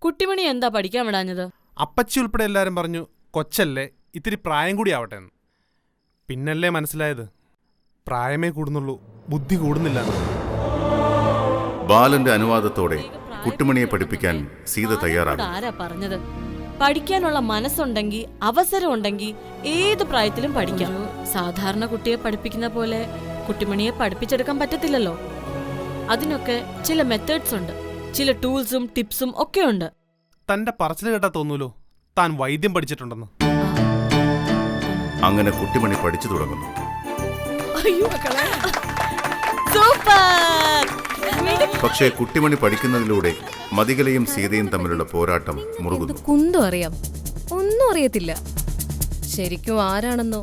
കുട്ടിമണി എന്താ പഠിക്കാൻ വിടാഞ്ഞത്? അപ്പച്ചി ഉൾപ്പെടെ എല്ലാരും പറഞ്ഞു കൊച്ചല്ലേ, ഇത്തിരി പ്രായം കൂടി ആവട്ടെ എന്ന്. പിന്നല്ലേ മനസ്സിലായത് പ്രായമേ കൂടുന്നുള്ളൂ, ബുദ്ധി കൂടുന്നില്ല. ബാലന്റെ അനുവാദത്തോടെ കുട്ടിമണിയെ പഠിപ്പിക്കാൻ സീത തയ്യാറാണ്. ആരാ പറഞ്ഞത്? പഠിക്കാനുള്ള മനസ്സുണ്ടെങ്കിൽ, അവസരമുണ്ടെങ്കിൽ ഏത് പ്രായത്തിലും പഠിക്കാം. സാധാരണ കുട്ടിയെ പഠിപ്പിക്കുന്ന പോലെ കുട്ടിമണിയെ പഠിപ്പിച്ചെടുക്കാൻ പറ്റത്തില്ലല്ലോ. അതിനൊക്കെ ചില മെത്തേഡ്സ് ഉണ്ട്, ചില ടൂൾസും ടിപ്സും ഒക്കെ ഉണ്ട്. തന്റെ പറച്ചിൽ കേട്ടാ തോന്നൂലോ താൻ വൈദ്യം പഠിച്ചിട്ടുണ്ടെന്ന്. അങ്ങനെ കുട്ടിമണി പഠിച്ചു തുടങ്ങുന്നു. പക്ഷേ കുട്ടിമണി പഠിക്കുന്നതിലൂടെ മതികലയും സീതയും തമ്മിലുള്ള പോരാട്ടം മുറുകുന്നു. കുന്തും അറിയാം, ഒന്നും അറിയത്തില്ല. ശരിക്കും ആരാണെന്നോ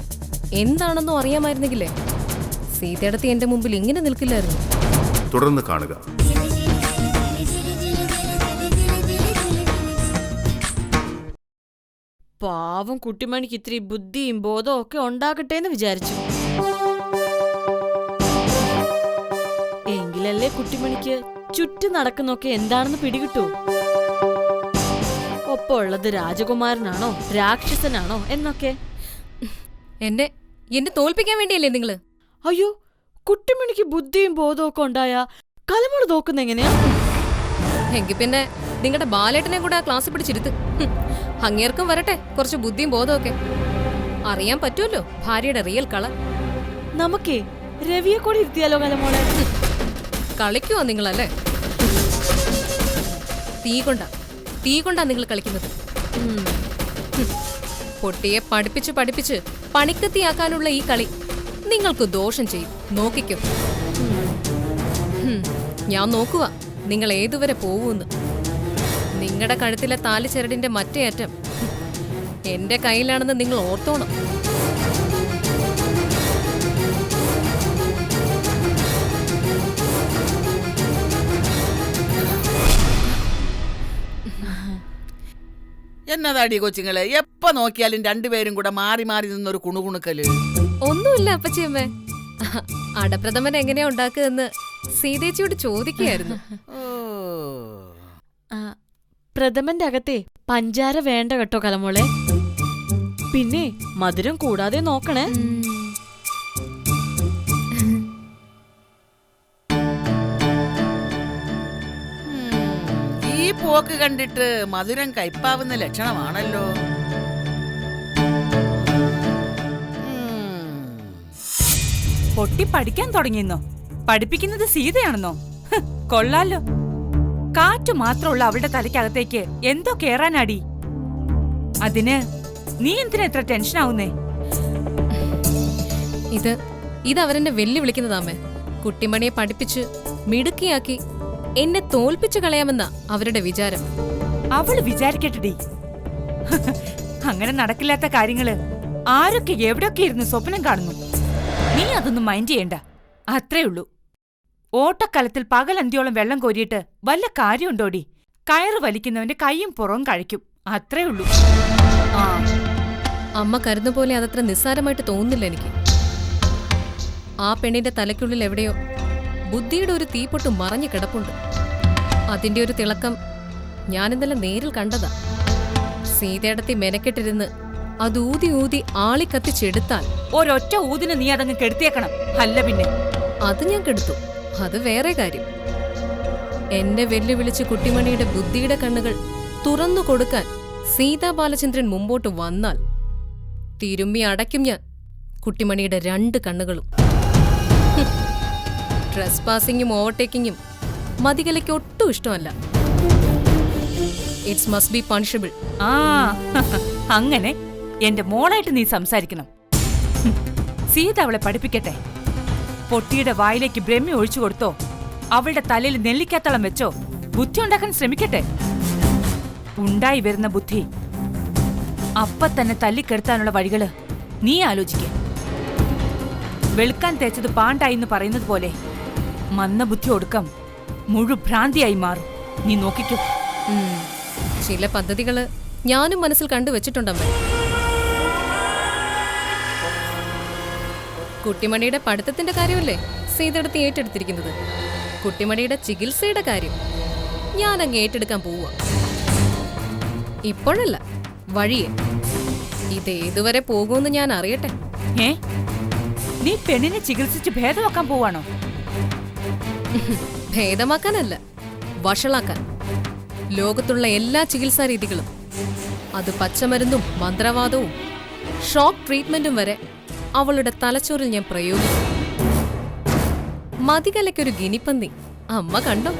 എന്താണെന്നോ അറിയാമായിരുന്നെങ്കിലേ സീതയടത്തി എന്റെ മുമ്പിൽ ഇങ്ങനെ നിൽക്കില്ലായിരുന്നു. തുടർന്ന് കാണുക. പാവം കുട്ടിമണിക്ക് ഇത്തിരി ബുദ്ധിയും ബോധവും ഒക്കെ ഉണ്ടാകട്ടെ എന്ന് വിചാരിച്ചു. എങ്കിലല്ലേ കുട്ടിമണിക്ക് ചുറ്റും നടക്കുന്നൊക്കെ എന്താണെന്ന് പിടികിട്ടൂ. ഒപ്പമുള്ളത് രാജകുമാരനാണോ രാക്ഷസനാണോ എന്നൊക്കെ. എന്നെ തോൽപ്പിക്കാൻ വേണ്ടിയല്ലേ നിങ്ങള്? അയ്യോ, കുട്ടിമണിക്ക് ബുദ്ധിയും ബോധവും ഒക്കെ ഉണ്ടായ കലമുള തോക്കുന്ന എങ്ങനെയാ? എങ്കിൽ പിന്നെ നിങ്ങളുടെ ബാലേട്ടനെ കൂടെ ആ ക്ലാസ്സിൽ പിടിച്ചിരുത്ത്. അങ്ങേർക്കും വരട്ടെ കുറച്ച് ബുദ്ധിയും ബോധമൊക്കെ. അറിയാൻ പറ്റുമല്ലോ ഭാര്യയുടെ റിയൽ കളർ. നമുക്കേ രവിയെ കൂടി ഇരുത്തിയാലോ കലമോളെ? കളിക്കുവോ നിങ്ങളല്ലേ? തീ കൊണ്ടാ നിങ്ങൾ കളിക്കുന്നത്. പൊട്ടിയെ പഠിപ്പിച്ച് പണിക്കത്തിയാക്കാനുള്ള ഈ കളി നിങ്ങൾക്ക് ദോഷം ചെയ്യും. നോക്കിക്കോ. ഞാൻ നോക്കുക നിങ്ങൾ ഏതുവരെ പോവൂന്ന്. നിങ്ങളുടെ കഴുത്തിലെ താലിച്ചരടിന്റെ മറ്റേ അറ്റം എന്റെ കയ്യിലാണെന്ന് നിങ്ങൾ ഓർത്തോണം. എന്നതാടി കൊച്ചുങ്ങളെ, എപ്പ നോക്കിയാലും രണ്ടുപേരും കൂടെ മാറി മാറി നിന്നൊരു കുണുകുണുക്കല്. ഒന്നുമില്ല അപ്പച്ചിയമ്മേ. അടപ്രഥമൻ എങ്ങനെയാ ഉണ്ടാക്കുകയെന്ന് സീതേച്ചിയോട് ചോദിക്കുകയായിരുന്നു. പ്രഥമന്റെ അകത്തെ പഞ്ചാര വേണ്ട കേട്ടോ കലമോളെ. പിന്നെ മധുരം കൂടാതെ നോക്കണേ. ഈ പോക്ക് കണ്ടിട്ട് മധുരം കയ്പാവുന്ന ലക്ഷണമാണല്ലോ. പൊട്ടി പഠിക്കാൻ തുടങ്ങിയെന്നോ? പഠിപ്പിക്കുന്നത് സീതയാണെന്നോ? കൊള്ളാലോ. കാറ്റു മാത്രമുള്ള അവളുടെ തലയ്ക്കകത്തേക്ക് എന്തോ കേറാനാടി. അതിന് നീ എന്തിനാ എത്ര ടെൻഷൻ ആവുന്നേ? ഇത് അവരെന്നെ വെല്ലുവിളിക്കുന്നതാമേ. കുട്ടിമണിയെ പഠിപ്പിച്ച് മിടുക്കിയാക്കി എന്നെ തോൽപ്പിച്ചു കളയാമെന്ന അവരുടെ വിചാരം. അവള് വിചാരിക്കട്ടെടി. അങ്ങനെ നടക്കില്ലാത്ത കാര്യങ്ങള് ആരൊക്കെ എവിടെയൊക്കെ ഇരുന്ന് സ്വപ്നം കാണുന്നു. നീ അതൊന്നും മൈൻഡ് ചെയ്യണ്ട. അത്രേ ഉള്ളൂ. ഓട്ടക്കലത്തിൽ പകലന്തിയോളം വെള്ളം കോരിയിട്ട് വല്ല കാര്യമുണ്ടോടി? കയറ് വലിക്കുന്നവന്റെ കൈയും പുറവും കഴിക്കും. അത്രേ ഉള്ളൂ. അമ്മ കരുതുന്ന പോലെ അതത്ര നിസ്സാരമായിട്ട് തോന്നുന്നില്ല എനിക്ക്. ആ പെണ്ണിന്റെ തലയ്ക്കുള്ളിൽ എവിടെയോ ബുദ്ധിയുടെ ഒരു തീപ്പൊട്ട് മറഞ്ഞു കിടപ്പുണ്ട്. അതിന്റെ ഒരു തിളക്കം ഞാനിന്നലെ നേരിൽ കണ്ടതാ. സീതയടത്തി മെനക്കെട്ടിരുന്ന് അത് ഊതി ഊതി ആളിക്കത്തിച്ചെടുത്താൽ ഒരൊറ്റ ഊതിന് നീ അതങ്ങ് കെടുത്തിയേക്കണം. അല്ല പിന്നെ അത് ഞാൻ കെടുത്തു. അത് വേറെ കാര്യം. എന്നെ വെല്ലുവിളിച്ച് കുട്ടിമണിയുടെ ബുദ്ധിയുടെ കണ്ണുകൾ തുറന്നു കൊടുക്കാൻ സീതാ ബാലചന്ദ്രൻ മുമ്പോട്ട് വന്നാൽ തിരുമ്മി അടയ്ക്കും ഞാൻ കുട്ടിമണിയുടെ 2 കണ്ണുകളും. ട്രസ് പാസിങ്ങും ഓവർടേക്കിങ്ങും മതികലയ്ക്ക് ഒട്ടും ഇഷ്ടമല്ല. It's must be punishable. അങ്ങനെ എന്റെ മോളായിട്ട് നീ സംസാരിക്കണം. സീത അവളെ പഠിപ്പിക്കട്ടെ. പൊട്ടിയുടെ വായിലേക്ക് ബ്രഹ്മി ഒഴിച്ചു കൊടുത്തോ, അവളുടെ തലയിൽ നെല്ലിക്കാത്തളം വെച്ചോ ബുദ്ധി ഉണ്ടാക്കാൻ ശ്രമിക്കട്ടെ. ഉണ്ടായി വരുന്ന ബുദ്ധി അപ്പ തന്നെ തല്ലിക്കെടുത്താനുള്ള വഴികള് നീ ആലോചിക്കേ. വെളുക്കാൻ തേച്ചത് പാണ്ടായി എന്ന് പറയുന്നത് പോലെ മന്ദബുദ്ധി ഒടുക്കം മുഴുഭ്രാന്തിയായി മാറും. നീ നോക്കിക്കോ. ചില പദ്ധതികള് ഞാനും മനസ്സിൽ കണ്ടുവച്ചിട്ടുണ്ടമ്മേ. കുട്ടിമണിയുടെ പഠിത്തത്തിന്റെ കാര്യമല്ലേ സീതയെടുത്ത് ഏറ്റെടുത്തിരിക്കുന്നത്. കുട്ടിമണിയുടെ ചികിത്സയുടെ കാര്യം ഞാൻ അങ്ങ് ഏറ്റെടുക്കാൻ പോവുക. ഇപ്പോഴല്ല, വഴിയെ. ഇതേതുവരെ പോകുമെന്ന് ഞാൻ അറിയട്ടെ. ഏ നീ പെണ്ണിനെ ചികിത്സിച്ച് ഭേദമാക്കാൻ പോവാണോ? ഭേദമാക്കാനല്ല, വഷളാക്കാൻ. ലോകത്തുള്ള എല്ലാ ചികിത്സാ രീതികളും, അത് പച്ചമരുന്നും മന്ത്രവാദവും ഷോക്ക് ട്രീറ്റ്മെന്റും വരെ അവളുടെ തലച്ചോറിൽ ഞാൻ പ്രയോഗിച്ചു. മതികലയ്ക്കൊരു ഗിനിപ്പന്തി അമ്മ കണ്ടോ?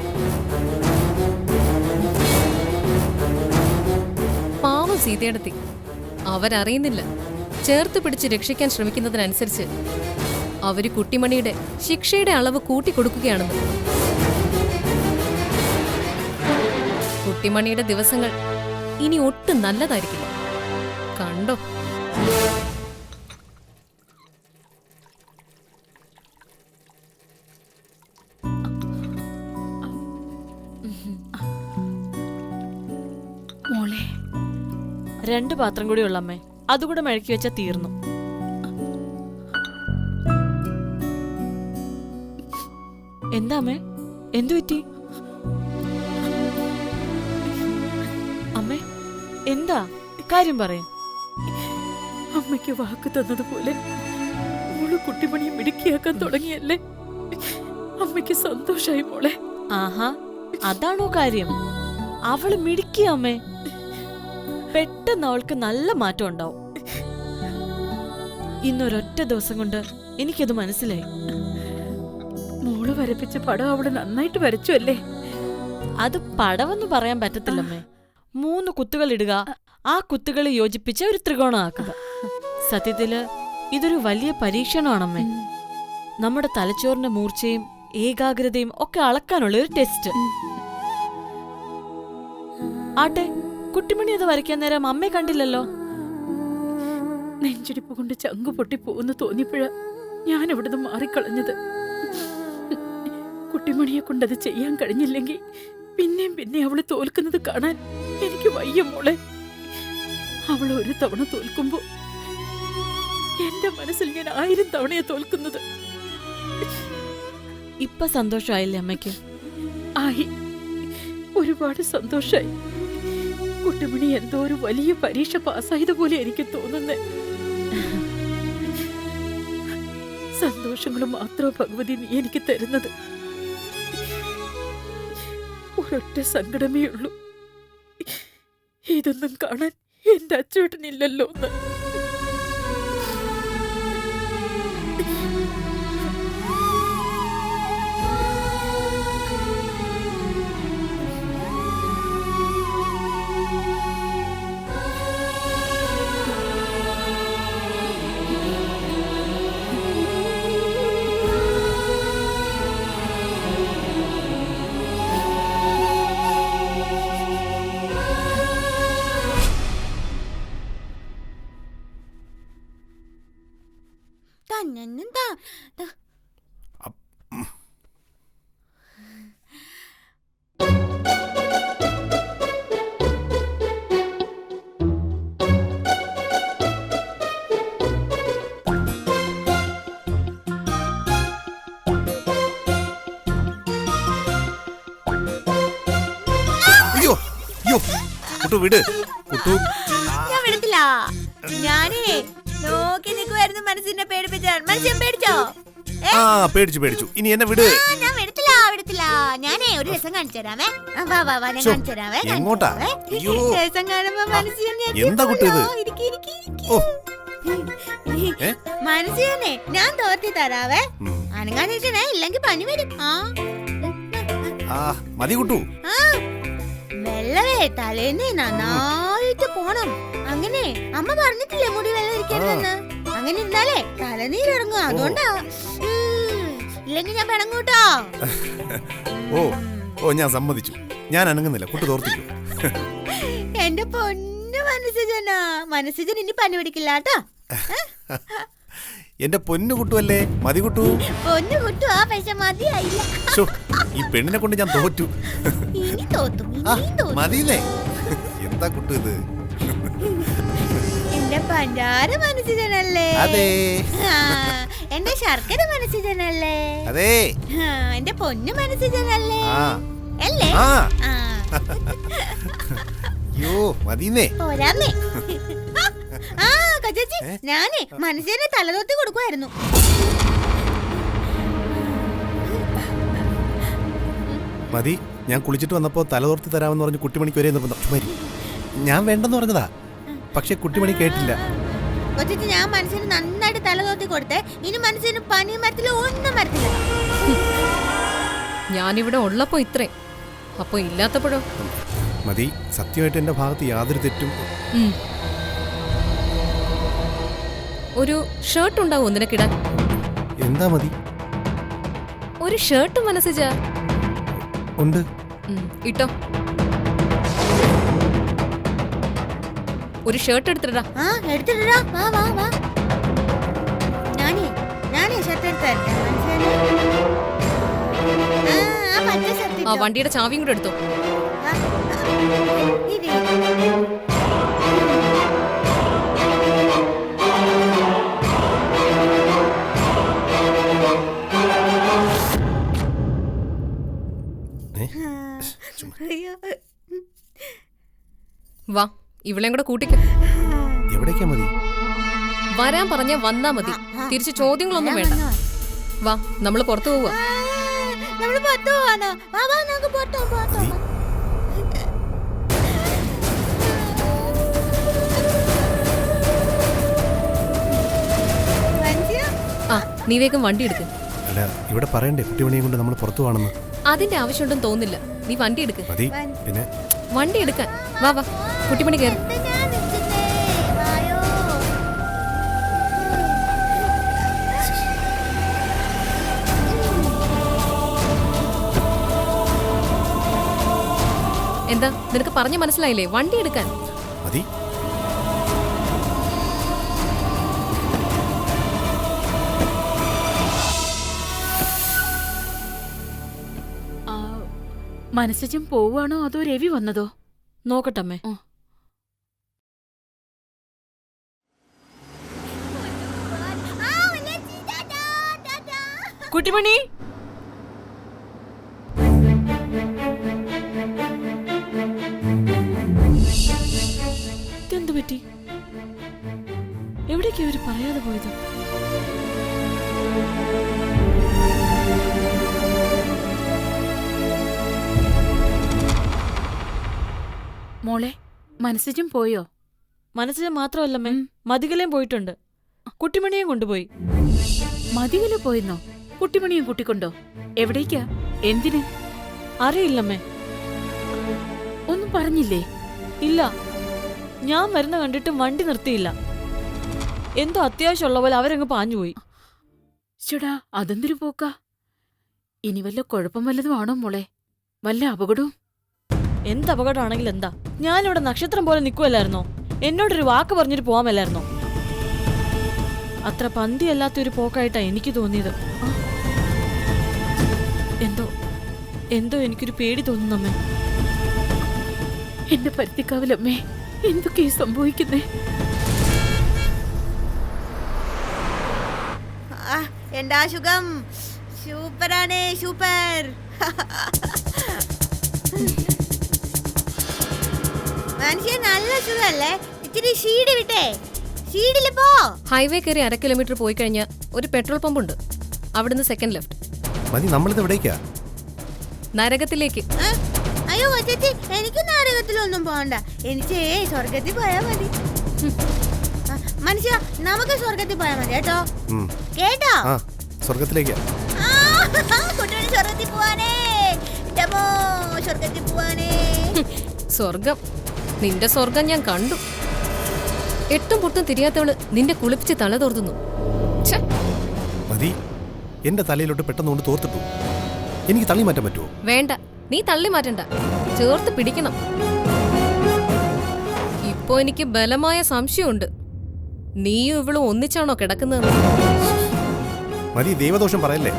പാവം സീതയെടുത്തി. അവരറിയുന്നില്ല, ചേർത്ത് പിടിച്ച് രക്ഷിക്കാൻ ശ്രമിക്കുന്നതിനനുസരിച്ച് അവര് കുട്ടിമണിയുടെ ശിക്ഷയുടെ അളവ് കൂട്ടിക്കൊടുക്കുകയാണെന്ന്. കുട്ടിമണിയുടെ ദിവസങ്ങൾ ഇനി ഒട്ടും നല്ലതായിരിക്കില്ല. കണ്ടോ? മോളെ, 2 പാത്രം കൂടി ഉള്ളമ്മേ, അതുകൂടെ മഴക്കി വെച്ചാ തീർന്നു. എന്താ അമ്മേ, എന്തു പറ്റി? അമ്മേ, എന്താ കാര്യം പറയും? അമ്മയ്ക്ക് വാക്ക് തന്നതുപോലെ മോള് കുട്ടിമണിയെ മിടുക്കിയാക്കാൻ തുടങ്ങിയല്ലേ? അമ്മയ്ക്ക് സന്തോഷായി മോളെ. ആഹാ, അതാണോ കാര്യം? അവള് മിടുക്കിയ അമ്മേ. പെട്ടെന്ന് അവൾക്ക് നല്ല മാറ്റം ഉണ്ടാവും. ഇന്നൊരൊറ്റ ദിവസം കൊണ്ട് എനിക്കത് മനസ്സിലായി. മോള് വരപ്പിച്ച പടം അവള് നന്നായിട്ട് വരച്ചു അല്ലേ? അത് പടവെന്ന് പറയാൻ പറ്റത്തില്ലമ്മേ. 3 കുത്തുകൾ ഇടുക, ആ കുത്തുകളെ യോജിപ്പിച്ച് ഒരു ത്രികോണമാക്കുക. സത്യത്തില് ഇതൊരു വലിയ പരീക്ഷണമാണമ്മേ. നമ്മുടെ തലച്ചോറിന്റെ മൂർച്ചയും ഏകാഗ്രതയും ഒക്കെ അളക്കാനുള്ള ഒരു ടെസ്റ്റ്. ആട്ടെ, കുട്ടിമണി അത് വരയ്ക്കാൻ നേരം അമ്മയെ കണ്ടില്ലല്ലോ. നെഞ്ചിടിപ്പ് കൊണ്ട് ചങ്കു പൊട്ടി പോകുന്നു തോന്നിയപ്പോഴാ ഞാൻ അവിടുന്ന് മാറിക്കളഞ്ഞത്. കുട്ടിമണിയെ കൊണ്ടത് ചെയ്യാൻ കഴിഞ്ഞില്ലെങ്കിൽ പിന്നെയും പിന്നെ അവള് തോൽക്കുന്നത് കാണാൻ എനിക്ക് വയ്യ മോളെ. അവൾ ഒരു തവണ തോൽക്കുമ്പോ എന്റെ മനസ്സിൽ ഞാൻ 1000 തവണയെ തോൽക്കുന്നത്. ഇപ്പൊ സന്തോഷമായില്ലേ അമ്മയ്ക്ക്? ആയി, ഒരുപാട് സന്തോഷായി. കുട്ടിമണി എന്തോ ഒരു വലിയ പരീക്ഷ പാസ്സായതുപോലെ എനിക്ക് തോന്നുന്നേ. സന്തോഷങ്ങളും മാത്രമോ ഭഗവതി നീ എനിക്ക് തരുന്നത്. ഒരൊറ്റ സങ്കടമേ ഉള്ളൂ, ഇതൊന്നും കാണാൻ എന്റെ അച്ചോട്ടനില്ലല്ലോ എന്ന്. കുട്ടു വിട്. കുട്ടു, ഞാൻ വിടത്തില്ല. ഞാനേ നോക്കി നിൽക്കുവായിരുന്നു മനസ്സിനെ പേടിപ്പിച്ചാൽ. മനസ്സിനെ പേടിച്ചോ? ആ പേടിച്ചു. ഇനി എന്നെ വിട്. ഞാൻ വിടത്തില്ല. ഞാനേ ഒരു രസം കാണിച്ചു തരാമേ. വാ ഞാൻ കാണിച്ചു തരാമേ. എങ്ങോട്ടാ? രസം കാണുമ്പോ മനസ്സിനെ എന്താ കുട്ടി ഇത്? മനസ്സിനെ ഞാൻ തോർത്തി തരാവേ. അനങ്ങാതിരിക്കണേ, ഇല്ലെങ്കിൽ പനി വരും. മതി കുട്ടു. വെള്ളവേ തലേന്ന് നന്നായിട്ട് പോണം. അങ്ങനെ അമ്മ പറഞ്ഞിട്ടില്ലേ മുടി വെള്ളം ഇരിക്കരുതെന്ന്? അങ്ങനെ ഇരുന്നാലേ തലനീരിറങ്ങും. അതുകൊണ്ടാ. ഇല്ലെങ്കിൽ ഞാൻ പിണങ്ങൂട്ടോ. ഓ ഞാൻ സമ്മതിച്ചു. ഞാൻ അനങ്ങുന്നില്ല. കുട്ടു തോർത്തിക്കോ. എന്റെ പൊന്നു മനസ്സിജൻ ഇനി പനി പിടിക്കില്ല കേട്ടോ. എന്റെ പൊന്നു കുട്ടുവല്ലേ? മതി കുട്ടു. പൊന്നു കുട്ടു, ആ പൈസ മതിയായില്ല. ഈ പെണ്ണിനെ കൊണ്ട് ഞാൻ തോറ്റു. ഇനി തോത്തും. മതിയല്ലേ? എന്താ കുട്ടു ഇത്? എന്റെ പഞ്ചാര മനസ്സിജനല്ലേ? അതെ. എന്റെ ശർക്കര മനസ്സിജനല്ലേ? അതെ. എന്റെ പൊന്നു മനസ്സിജനല്ലേ? അല്ലേ? അയ്യോ മതിന്നേ. പോരാന്നേ. ആ കൊച്ചേച്ചി, ഞാനേ മനസ്സിനെ തലതൊത്തി കൊടുക്കുമായിരുന്നു. മതി, ഞാൻ കുളിച്ചിട്ട് വന്നപ്പോൾ തലതോർത്തി തരാമെന്ന് പറഞ്ഞ് കുട്ടിമണിക്ക് ഒരേ നിർബന്ധം. മതി, ഞാൻ വേണ്ടെന്ന് പറഞ്ഞതാ, പക്ഷെ കുട്ടിമണി കേട്ടില്ല. കൊച്ചേച്ചി, ഞാൻ മനസ്സിന് നന്നായിട്ട് തലതൊത്തി കൊടുത്തേ. ഇനി മനസ്സിന് പനിയും വരത്തില്ല, ഒന്നും വരത്തില്ല. ഞാനിവിടെ ഉള്ളപ്പോ ഇത്രേ, അപ്പൊ ഇല്ലാത്തപ്പോഴോ? മതി, സത്യമായിട്ട് എന്റെ ഭാഗത്ത് യാതൊരു തെറ്റും. ഒരു ഷർട്ട് ഉണ്ടാവോ നിനക്കിടാൻ? എന്താ മതി? ഒരു ഷർട്ട് മനസ്സിച്ചാ ഉണ്ട്. ഇട്ടോ, ഒരു ഷർട്ട് എടുത്തിടാ. ആ എടുത്തിട്ടാ, വാ വാ വാ. ഞാനേ ഷർട്ട് എടുത്തരട്ടെ മനസ്സിന്. ആ പച്ച ഷർട്ട്. ആ വണ്ടിയുടെ ചാവിയും കൂടെ എടുത്തോ. വാ, ഇവളെയും കൂടെ കൂട്ടിക്കോ. എവിടേക്കാ മതി? വരാൻ പറഞ്ഞ വന്നാ മതി, തിരിച്ച് ചോദ്യങ്ങളൊന്നും വേണ്ട. വാ, നമ്മള് പുറത്തു പോവാ. നമ്മള് പുറത്തു പോവാനോ? വാ വാ, നമുക്ക് പുറത്തു പോവാം. ആ, നീ വേഗം വണ്ടി എടുക്ക്. അല്ല, ഇവിടെ പറയണ്ടേ കുട്ടിമണിയെ കൊണ്ട് നമ്മൾ പുറത്തു പോകണമെന്ന്? അതിന്റെ ആവശ്യമുണ്ടെന്ന് തോന്നില്ല. നീ വണ്ടി എടുക്ക്. മതി, പിന്നെ വണ്ടി എടുക്കാൻ. വാ വാ, കുട്ടിമണി കയറി. എന്താ, നിനക്ക് പറഞ്ഞു മനസ്സിലായില്ലേ? വണ്ടി എടുക്കാൻ. മതി. മനസ്സും പോവാണോ അതോ രവി വന്നതോ? നോക്കട്ടമ്മേ. കുട്ടിമണി, ഇതെന്തു പറ്റി? എവിടേക്കാ അവര് പറയാതെ പോയത്? മോളെ, മനസ്സും പോയോ? മനസ്സിന് മാത്രമല്ലമ്മേ, മതികലയും പോയിട്ടുണ്ട്. കുട്ടിമണിയും കൊണ്ടുപോയി. മതിയില് പോയെന്നോ? കുട്ടിമണിയും കൂട്ടിക്കൊണ്ടോ? എവിടേക്കാ? എന്തിന്? അറിയില്ലമ്മേ. ഒന്നും പറഞ്ഞില്ലേ? ഇല്ല, ഞാൻ വരുന്ന കണ്ടിട്ട് വണ്ടി നിർത്തിയില്ല. എന്തോ അത്യാവശ്യമുള്ള പോലെ അവരങ്ങ് പാഞ്ഞുപോയി. ചേടാ, അതെന്തൊരു പോക്കാ? ഇനി വല്ല കുഴപ്പം വല്ലതും ആണോ മോളെ? വല്ല അപകടവും? എന്ത് അപകടമാണെങ്കിൽ എന്താ? ഞാനിവിടെ നക്ഷത്രം പോലെ നിൽക്കുമല്ലായിരുന്നോ? എന്നോടൊരു വാക്ക് പറഞ്ഞിട്ട് പോവാമല്ലായിരുന്നോ? അത്ര പന്തിയല്ലാത്തൊരു പോക്കായിട്ടാ എനിക്ക് തോന്നിയത്. എന്തോ എനിക്കൊരു പേടി തോന്നുന്നമ്മേ. എന്റെ പരുത്തിക്കാവിലമ്മേ, എന്തൊക്കെയാ സംഭവിക്കുന്നേ? എന്താ സുഖം? സൂപ്പറാണ്, സൂപ്പർ. മനുഷ്യ നല്ല സുഖല്ലേ? ഇത്തിരി ഷീഡ് വിട്ടേ, ഷീഡില് പോ. ഹൈവേ കയറി 1/2 കിലോമീറ്റർ പോയി കഴിഞ്ഞാൽ ഒരു പെട്രോൾ പമ്പ് ഉണ്ട്. അവിടുന്ന് സെക്കൻഡ് ലെഫ്റ്റ്. മതി, നമ്മളിത് എവിടേക്കാ? നരകത്തിലേക്ക്. അയ്യോ ചേച്ചി, എനിക്ക് നരകത്തിലൊന്നും പോകണ്ട. എനിക്ക് സ്വർഗത്തിൽ പോയാ മതി. മനുഷ്യ, നമുക്ക് സ്വർഗത്തിൽ പോയാ മതി കേട്ടോ. കേട്ടോ? സ്വർഗത്തിലേക്കാ. കുട്ടിയുടെ സ്വർഗത്തിൽ പോവാനേ. സ്വർഗത്തിൽ പോവാനേ. സ്വർഗം? നിന്റെ സ്വർഗം ഞാൻ കണ്ടു. 8ഉം പൊട്ടും തിരിയാത്തവള് നിന്റെ കുളിപ്പിച്ച് തല തോർത്തുന്നു. മതി, എന്റെ തലയിലോട്ട് പെട്ടെന്ന് കൊണ്ട് തോർത്തിട്ടു. എനിക്ക് തള്ളി മാറ്റാൻ പറ്റുമോ? വേണ്ട, നീ തള്ളി മാറ്റണ്ട, ചേർത്ത് പിടിക്കണം. ഇപ്പോ എനിക്ക് ബലമായ സംശയമുണ്ട്, നീയും ഇവളും ഒന്നിച്ചാണോ കിടക്കുന്നത്? മതി, ദൈവദോഷം പറയല്ലേ.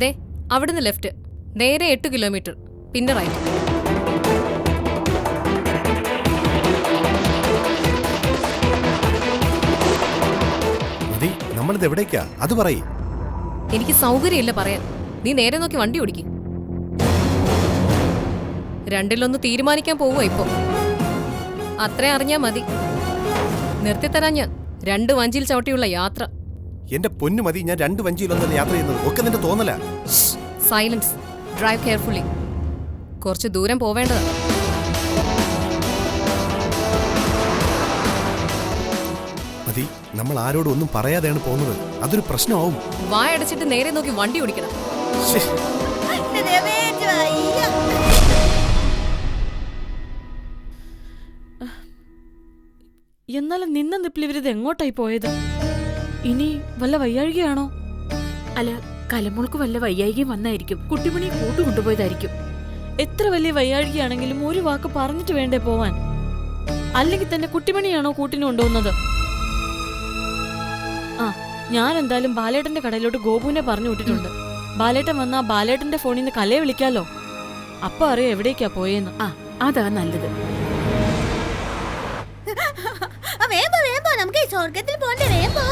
ദേ, അവിടുന്ന് ലെഫ്റ്റ്, നേരെ 8 കിലോമീറ്റർ, പിന്നെ റൈറ്റ്. മതി, നമ്മളിത് എവിടേക്കാ? അത് പറയ്. എനിക്ക് സൗകര്യമില്ല പറയാൻ. നീ നേരെ നോക്കി വണ്ടി ഓടിക്കും. രണ്ടിലൊന്ന് തീരുമാനിക്കാൻ പോവുക ഇപ്പൊ. അത്രേ അറിഞ്ഞാ മതി. നിർത്തിത്തരാൻ ഞാൻ 2 വഞ്ചിയിൽ ചവിട്ടിയുള്ള യാത്ര. എന്റെ പൊന്നു മതി, ഞാൻ 2 വഞ്ചിയിലൊന്നല്ല യാത്ര ചെയ്യുന്നത്. ഒക്കെ നിന്റെ തോന്നല. സൈലൻസ്. Drive carefully. കുറച്ച് ദൂരം പോവേണ്ടതാണ്. മതി, നമ്മൾ ആരോടും ഒന്നും പറയാതെയാണ് പോകുന്നത്. അതൊരു പ്രശ്നമാവും. വായടച്ചിട്ട് നേരെ നോക്കി വണ്ടി ഓടിക്കണം. ശ്ശേ. എന്റെ ദൈവമേ, എനിക്ക് വയ്യ. എന്നാലും നിന്ന നിപ്പിൽ ഇവരിത് എങ്ങോട്ടായി പോയത്? ഇനി വല്ല വയ്യാഴികയാണോ? അല്ല, കലമോൾക്ക് വല്ല വയ്യായികയും വന്നായിരിക്കും. കുട്ടിമണിയെ കൂട്ടുകൊണ്ടുപോയതായിരിക്കും. എത്ര വലിയ വയ്യാഴികയാണെങ്കിലും ഒരു വാക്ക് പറഞ്ഞിട്ട് വേണ്ടേ പോവാൻ? അല്ലെങ്കിൽ തന്നെ കുട്ടിമണിയാണോ കൂട്ടിന് കൊണ്ടുപോകുന്നത്? ആ, ഞാൻ എന്തായാലും ബാലേട്ടന്റെ കടയിലോട്ട് ഗോപുവിനെ പറഞ്ഞു വിട്ടിട്ടുണ്ട്. ബാലേട്ടൻ വന്നാ ബാലേട്ടന്റെ ഫോണിൽ നിന്ന് കലയെ വിളിക്കാലോ. അപ്പൊ അറിയാം എവിടേക്കാ പോയെന്ന്. ആ, അതാ നല്ലത്. വേമ്പോ വേമ്പോ, നമുക്ക് ഈ സ്വർഗത്തിൽ പോണ്ടേ, വേമ്പോ.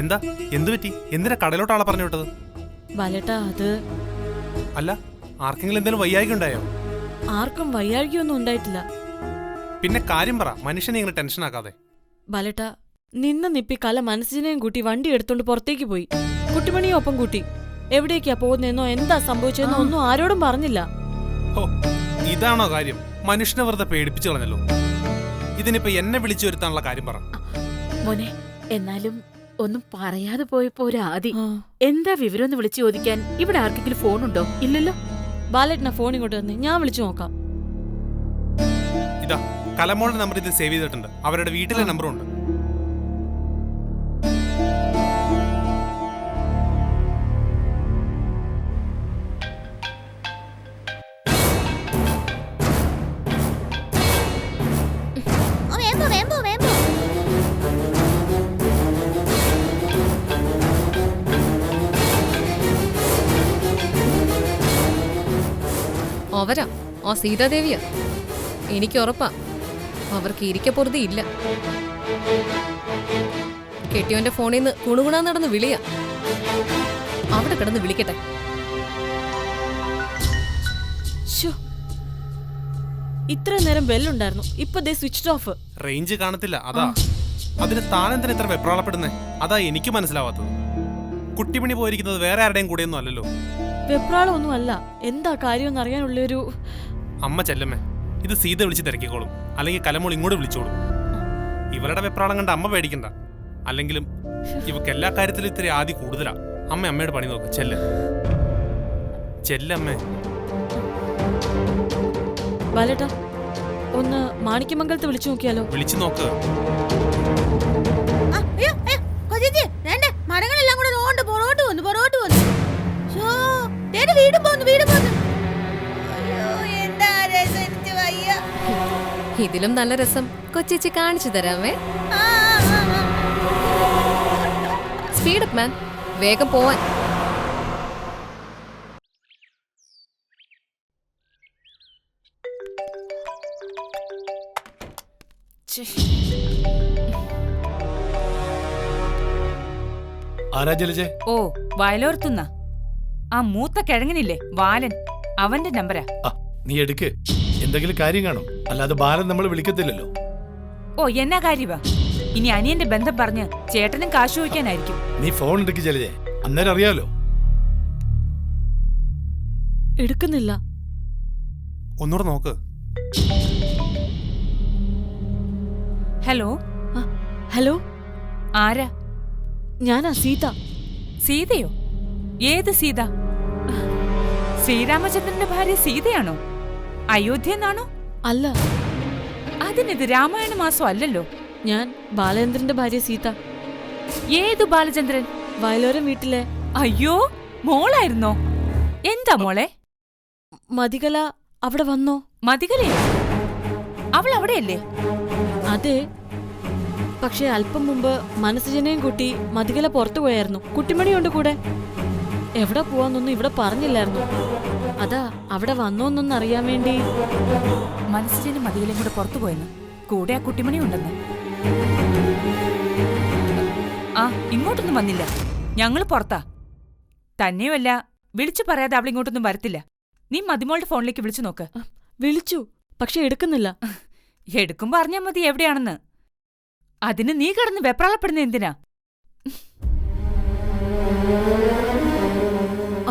എന്താ, എന്ത് പറ്റി? എന്തിനാ കടയിലോട്ട് ആളെ പറഞ്ഞു വിട്ടത്? ബാലേട്ടാ, അത് അല്ല, ആർക്കെങ്കിലും എന്തെങ്കിലും വയ്യായിക ഉണ്ടായോ? ആർക്കും വയ്യാഴികയൊന്നും ഉണ്ടായിട്ടില്ല. പിന്നെ കാര്യം പറ, മനുഷ്യനെ ഇങ്ങനെ ടെൻഷൻ ആക്കാതെ. ബാലേട്ടാ, നിന്ന നിപ്പി കല മനസ്സിനെയും കൂട്ടി വണ്ടി എടുത്തോണ്ട് പുറത്തേക്ക് പോയി. കുട്ടിമണിയെ ഒപ്പം കൂട്ടി. എവിടേക്കാ പോകുന്നതെന്നോ എന്താ സംഭവിച്ചതെന്നോ ഒന്നും ആരോടും പറഞ്ഞില്ല. ഓ, ഇതാണോ കാര്യം? മനുഷ്യനെ വെറുതെ പേടിപ്പിച്ചു കളഞ്ഞല്ലോ. ഇതിനിപ്പോ എന്നെ വിളിച്ചു വരുത്താനുള്ള കാര്യം പറ. മോനെ, എന്നാലും ഒന്നും പറയാതെ പോയപ്പോ ഒരു ആദി. ആ. എന്താ വിവരം എന്ന് വിളിച്ചു ചോദിക്കാൻ ഇവിടെ ആർക്കെങ്കിലും ഫോണുണ്ടോ? ഇല്ലല്ലോ. ബാലേട്ടനാ ഫോൺ ഇങ്ങോട്ട് വന്നേ, ഞാൻ വിളിച്ചു നോക്കാം. ഇതാ, കലമോളുടെ നമ്പർ ഇത് സേവ് ചെയ്തിട്ടുണ്ട്. അവരുടെ വീട്ടിലെ നമ്പറും ഉണ്ട്. വേമ്പോ വേമ്പോ വേമ്പോ. അവരാ ആ സീതാദേവിയാ. എനിക്ക് ഉറപ്പാ അവർക്ക് ഇരിക്കപ്പൊറുതി ഇല്ല. കെട്ടിയോന്റെ ഫോണിൽ നിന്ന് കുണുകുണാ നടന്ന് വിളിയാ. അവിടെ കിടന്ന് വിളിക്കട്ടെ. ശ്ശോ, ഇത്രയും നേരം ബെല്ലുണ്ടായിരുന്നു, ഇപ്പൊ ദേ സ്വിച്ച് ഓഫ്. റേഞ്ച് കാണത്തില്ല, അതാ. അതിന് താനെന്തിനാ ഇത്ര വെപ്രാളപ്പെടുന്നേ? അതാ എനിക്ക് മനസ്സിലാവാത്തത്. കുട്ടിമണി പോയിരിക്കുന്നത് വേറെ ആരുടെയും കൂടെയൊന്നും അല്ലല്ലോ. വെപ്രാളമൊന്നും അല്ല. എന്താ കാര്യമെന്ന് അറിയാനുള്ളൊരു... അമ്മ ചെല്ലമ്മേ, ഇത് സീത വിളിച്ച് തിരക്കിക്കോളും. അല്ലെങ്കിൽ കലമോൾ ഇങ്ങോട്ട് വിളിച്ചോളും. ഇവരുടെ വെപ്രാളം കണ്ട് അമ്മ പേടിക്കണ്ട. അല്ലെങ്കിലും ഇവക്ക് എല്ലാ കാര്യത്തിലും ഇത്തിരി ആദി കൂടുതലാ. അമ്മ അമ്മയുടെ പണി നോക്ക്. ചെല്ലമ്മേ. ബാലേട്ടാ, ഒന്ന് മാണിക്യമംഗലത്ത് വിളിച്ചു നോക്കിയാലോ? വിളിച്ചു നോക്ക്. അയ്യോ, അയ്യോ, കൊച്ചേച്ചി, വേണ്ടേ, മരങ്ങളെല്ലാം കൂടെ റോണ്ട് പുറകോട്ട് വന്നു, പുറകോട്ട് വന്നു. ശോ, ദേ വീടും പോന്നു, വീടും പോന്നു. അയ്യോ, എന്താ രസം, എനിക്ക് വയ്യ. ഇതിലും നല്ല രസം കൊച്ചേച്ചി കാണിച്ചു തരാമേ. ആ, ആ, ആ, ആ. സ്പീഡപ്പ് മാൻ, വേഗം പോവാൻ. ആരാ ജലജെ? ഓ, വയലോർത്തുന്ന ആ മൂത്ത കിഴങ്ങനില്ലേ വാലൻ, അവന്റെ നമ്പരാ. നീ എടുക്ക്. എന്തെങ്കിലും കാര്യം കാണും. അല്ലാതെ ബാലൻ നമ്മൾ വിളിക്കത്തില്ലല്ലോ. ഓ, എന്നാ കാര്യവാ? ഇനി അനിയന്റെ ബന്ധം പറഞ്ഞ് ചേട്ടനും കാശ് ചോദിക്കാനായിരിക്കും. നീ ഫോൺ എടുക്ക് ജലജെ, അന്നേരം അറിയാലോ. എടുക്കുന്നില്ല. ഒന്നുകൂടെ നോക്ക്. ഹലോ. ഹലോ, ആരാ? ഞാനാ സീത. സീതയോ? ഏത് സീത? ശ്രീരാമചന്ദ്രന്റെ ഭാര്യ സീതയാണോ? അയോധ്യ എന്നാണോ? അല്ല, അതിനിത് രാമായണ മാസം അല്ലല്ലോ. ഞാൻ ബാലേന്ദ്രന്റെ ഭാര്യ സീത. ഏതു ബാലചന്ദ്രൻ? വയലോരം വീട്ടിലെ. അയ്യോ, മോളായിരുന്നോ? എന്താ മോളെ? മതികല അവിടെ വന്നോ? മതികലയോ? അവൾ അവിടെയല്ലേ? അതെ, പക്ഷെ അല്പം മുമ്പ് മനസ്സുജനെയും കൂട്ടി മതികല പുറത്തു പോയായിരുന്നു. കുട്ടിമണിയുണ്ട് കൂടെ. എവിടെ പോവാന്നൊന്നും ഇവിടെ പറഞ്ഞില്ലായിരുന്നു. അതാ അവിടെ വന്നോന്നൊന്ന് അറിയാൻ വേണ്ടി. മനസ്സിനും മതിയിലും കൂടെ പുറത്തു പോയെന്ന്. കൂടെ ആ കുട്ടിമണി ഉണ്ടെന്ന്. ആ ഇങ്ങോട്ടൊന്നും വന്നില്ല. ഞങ്ങൾ പുറത്താ. തന്നെയുമല്ല, വിളിച്ചു പറയാതെ അവളിങ്ങോട്ടൊന്നും വരത്തില്ല. നീ മതിമോളുടെ ഫോണിലേക്ക് വിളിച്ചു നോക്ക്. വിളിച്ചു, പക്ഷെ എടുക്കുന്നില്ല. എടുക്കുമ്പോ അറിഞ്ഞാ മതി എവിടെയാണെന്ന്. അതിന് നീ കിടന്ന് വെപ്രാളപ്പെടുന്ന എന്തിനാ?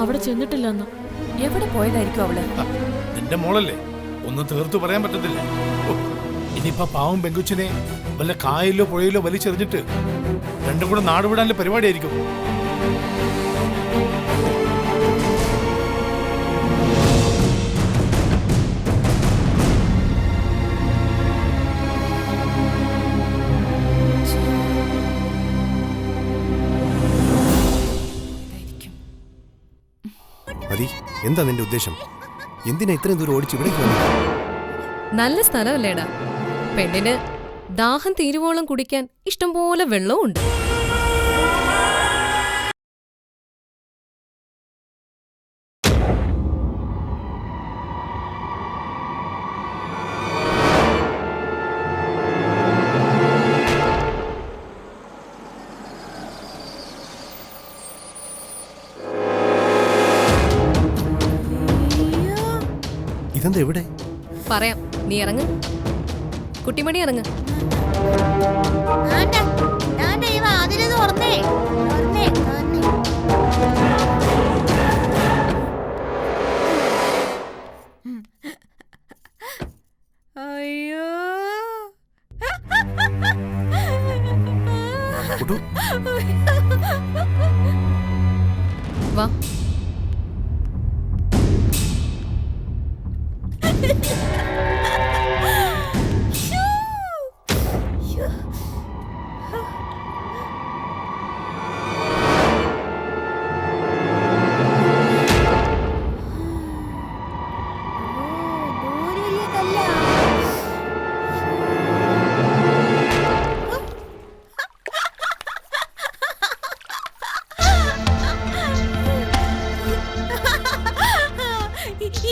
അവിടെ ചെന്നിട്ടില്ലെന്ന്. എവിടെ പോയതായിരിക്കും അവള്? നിന്റെ മോളല്ലേ, ഒന്നും തീർത്തു പറയാൻ പറ്റത്തില്ല. ഓ, ഇനിയിപ്പോ പാവം പെങ്കുച്ചിനെ വല്ല കായലിലോ പുഴയിലോ വലിച്ചെറിഞ്ഞിട്ട് രണ്ടും കൂടെ നാടുവിടാനുള്ള പരിപാടിയായിരിക്കും. മതി, എന്താ നിന്റെ ഉദ്ദേശം? എന്തിനാ ഇത്രയും ദൂരം ഓടിച്ച് ഇവിടേക്ക് വന്നത്? നല്ല സ്ഥലമല്ലേടാ. പെണ്ണിന് ദാഹം തീരുവോളം കുടിക്കാൻ ഇഷ്ടംപോലെ വെള്ളവും ഉണ്ട്. ഇതെന്താ എവിടെ? പറയാം, നീ ഇറങ്ങ്. കുട്ടിമണി ഇറങ്ങ്. അതില് തുറന്നേ തുറന്നേ തുറന്നേ. അയ്യോ കുട്ടു, വാ.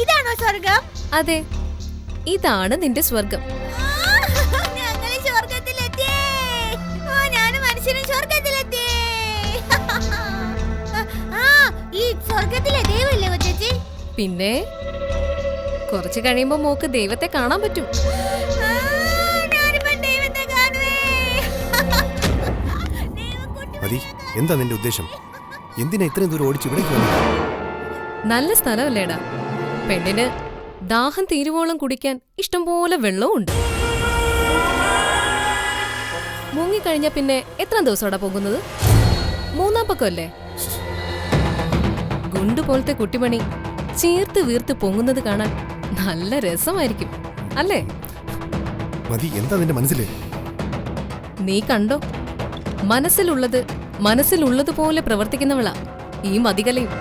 ഇതാണോ സ്വർഗം? അതെ, ഇതാണ് നിന്റെ സ്വർഗം. ഞങ്ങള് സ്വർഗത്തിലെത്തിയേ. ഞാനും മനുഷ്യനും സ്വർഗത്തിലെത്തിയേ. ഈ സ്വർഗത്തിലെ ദൈവല്ലേ കൊച്ചേച്ചി? പിന്നെ കുറച്ച് കഴിയുമ്പോ മോക്ക് ദൈവത്തെ കാണാൻ പറ്റും. മതി, എന്താ നിന്റെ ഉദ്ദേശം? എന്തിനാ ഇത്രയും ദൂരം ഓടിച്ച് ഇവിടേക്ക് വന്നത്? നല്ല സ്ഥലമല്ലേടാ. പെണ്ണിന് ദാഹം തീരുവോളം കുടിക്കാൻ ഇഷ്ടംപോലെ വെള്ളവും ഉണ്ട്. മുങ്ങിക്കഴിഞ്ഞാ പിന്നെ എത്ര ദിവസോടാ പോകുന്നത്? 3-ാം പക്കമല്ലേ? ഗുണ്ടുപോലത്തെ കുട്ടിമണി ചീർത്ത് വീർത്ത് പൊങ്ങുന്നത് കാണാൻ നല്ല രസമായിരിക്കും അല്ലേ? മതി, എന്താ നിന്റെ മനസ്സില്? നീ കണ്ടോ, മനസ്സിലുള്ളത് മനസ്സിലുള്ളതുപോലെ പ്രവർത്തിക്കുന്നവളാ ഈ മതികലയും.